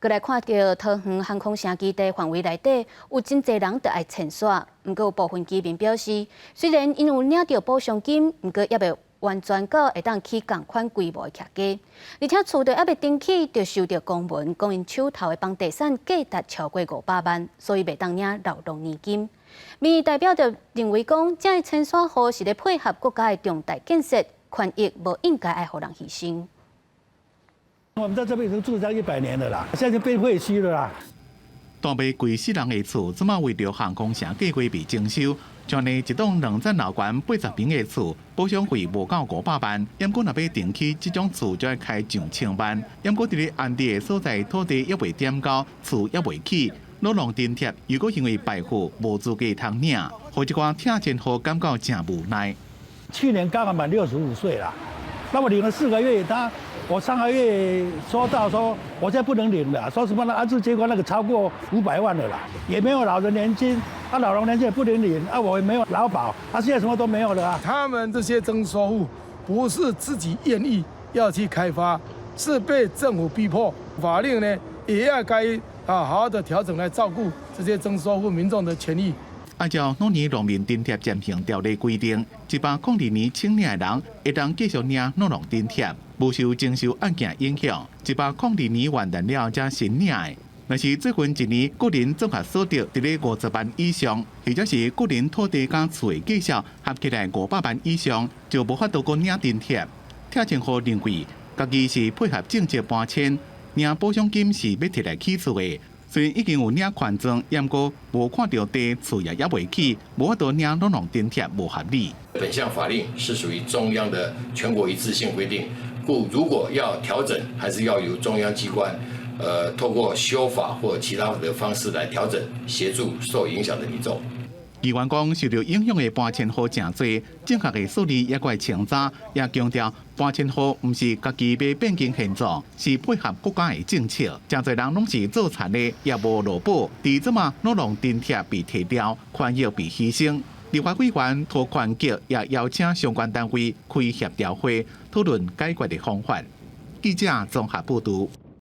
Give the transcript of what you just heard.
过来看到桃园航空城基地范围内底有真侪人得爱潜耍，不过有部分居民表示，虽然因有领到补偿金，不过也未完全到会当起共款规模的客家，而且厝着还未登记，就收到公文，讲因手头的房地产价值超过500万，所以未当领劳动年金。民意代表就认为讲，这个潜耍户是咧配合国家的重大建设，权益无应该爱互人牺牲。 我们在这边已经住了将100年了啦，现在就变废墟了啦。大卖贵死人的厝，怎么为着航空城计划被征收？像呢一栋2层楼高80平的厝，保养费无到500万，因过若要登起这种厝就要开上千万。因过伫咧安地的所在土地也未点高，厝也未起，老农津贴如果因为败户无资格通领，互一寡听前户感觉真无奈。去年刚好满65岁啦，那我领了4个月，我上个月收到说，我现在不能领了，说什么呢？安置结果那个超过500万了啦，也没有老人年金，老人年金也不能领，我也没有劳保，现在什么都没有了啊。他们这些征收户不是自己愿意要去开发，是被政府逼迫，法令呢也要该好好的调整来照顾这些征收户民众的权益。 按照农业农民津贴暂行条例规定，102年清领的人会当继续领农民津贴，无受征收案件影响。102年完蛋了才新领的。若是最近1年个人综合所得伫咧50万以上，或者是个人土地甲厝的计数合起来500万以上，就无法度过领津贴。听清户认为，家己是配合政策搬迁，领补偿金是要摕来起厝的。 虽然已经有领权证，但过无看到地厝也未起，无法度领农民津贴无合理。本项法令是属于中央的全国一致性规定，故如果要调整，还是要由中央机关，透过修法或其他的方式来调整，协助受影响的民众。 议员讲，受到影响的搬迁户真多，正确的数字也怪清查，也强调搬迁户唔是家己要变更现状，是配合国家的政策。真侪人拢是做田的，也无劳保，伫这嘛农民津贴被提掉，权益被牺牲。立法委员涂权局也邀请相关单位开协调会，讨论解决的方法。记者综合报道。